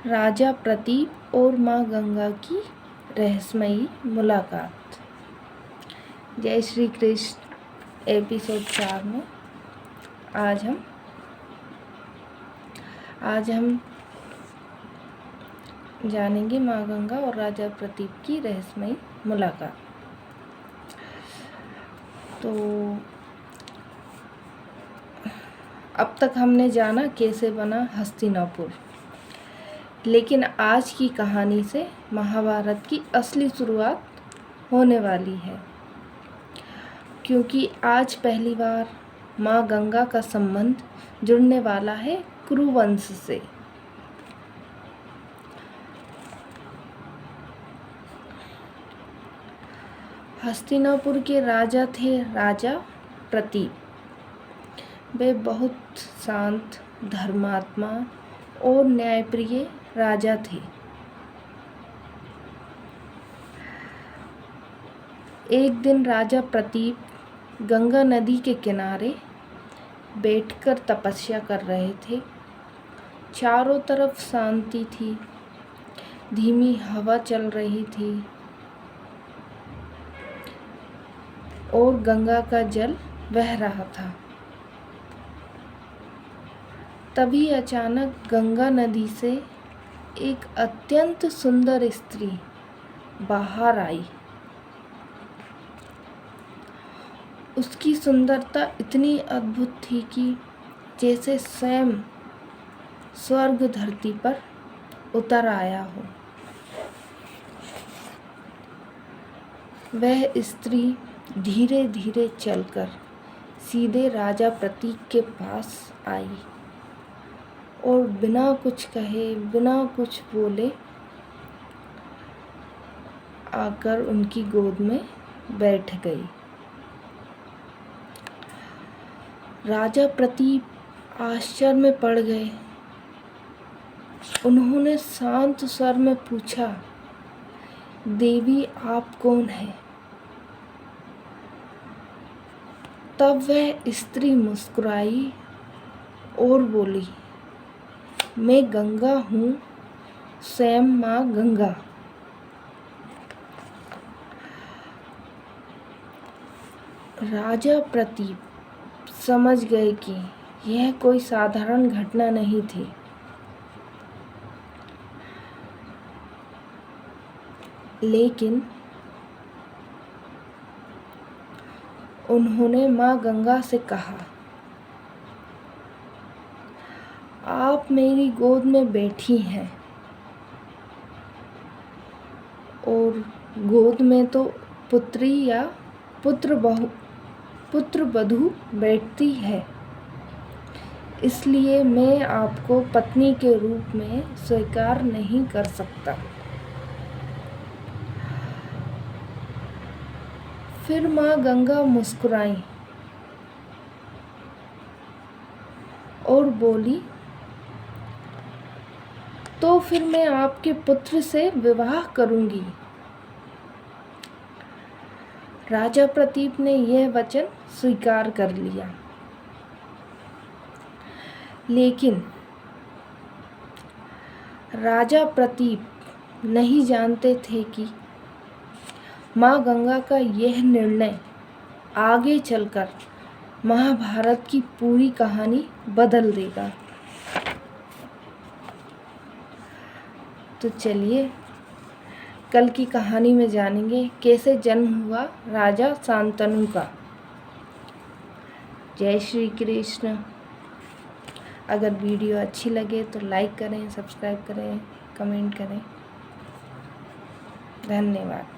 राजा प्रतीप और माँ गंगा की रहस्यमयी मुलाकात। जय श्री कृष्ण। एपिसोड 4 में आज हम जानेंगे माँ गंगा और राजा प्रतीप की रहस्यमयी मुलाकात। तो अब तक हमने जाना कैसे बना हस्तिनापुर, लेकिन आज की कहानी से महाभारत की असली शुरुआत होने वाली है, क्योंकि आज पहली बार माँ गंगा का संबंध जुड़ने वाला है कुरु वंश से। हस्तिनापुर के राजा थे राजा प्रतीप। वे बहुत शांत, धर्मात्मा और न्यायप्रिय राजा थे। एक दिन राजा प्रतीप गंगा नदी के किनारे बैठकर तपस्या कर रहे थे। चारों तरफ शांति थी, धीमी हवा चल रही थी और गंगा का जल बह रहा था। तभी अचानक गंगा नदी से एक अत्यंत सुंदर स्त्री बाहर आई। उसकी सुंदरता इतनी अद्भुत थी कि जैसे स्वयं स्वर्ग धरती पर उतर आया हो। वह स्त्री धीरे धीरे चलकर सीधे राजा प्रतीक के पास आई और बिना कुछ कहे, बिना कुछ बोले आकर उनकी गोद में बैठ गई। राजा प्रतीप आश्चर्य में पड़ गए। उन्होंने शांत स्वर में पूछा, देवी आप कौन हैं? तब वह स्त्री मुस्कुराई और बोली, मैं गंगा हूँ, स्वयं माँ गंगा। राजा प्रतीप समझ गए कि यह कोई साधारण घटना नहीं थी। लेकिन उन्होंने माँ गंगा से कहा, आप मेरी गोद में बैठी हैं और गोद में तो पुत्री या पुत्र वधू बैठती है, इसलिए मैं आपको पत्नी के रूप में स्वीकार नहीं कर सकता। फिर माँ गंगा मुस्कुराई और बोली, तो फिर मैं आपके पुत्र से विवाह करूंगी। राजा प्रतीप ने यह वचन स्वीकार कर लिया। लेकिन राजा प्रतीप नहीं जानते थे कि माँ गंगा का यह निर्णय आगे चलकर महाभारत की पूरी कहानी बदल देगा। तो चलिए कल की कहानी में जानेंगे कैसे जन्म हुआ राजा शांतनु का। जय श्री कृष्ण। अगर वीडियो अच्छी लगे तो लाइक करें, सब्सक्राइब करें, कमेंट करें। धन्यवाद।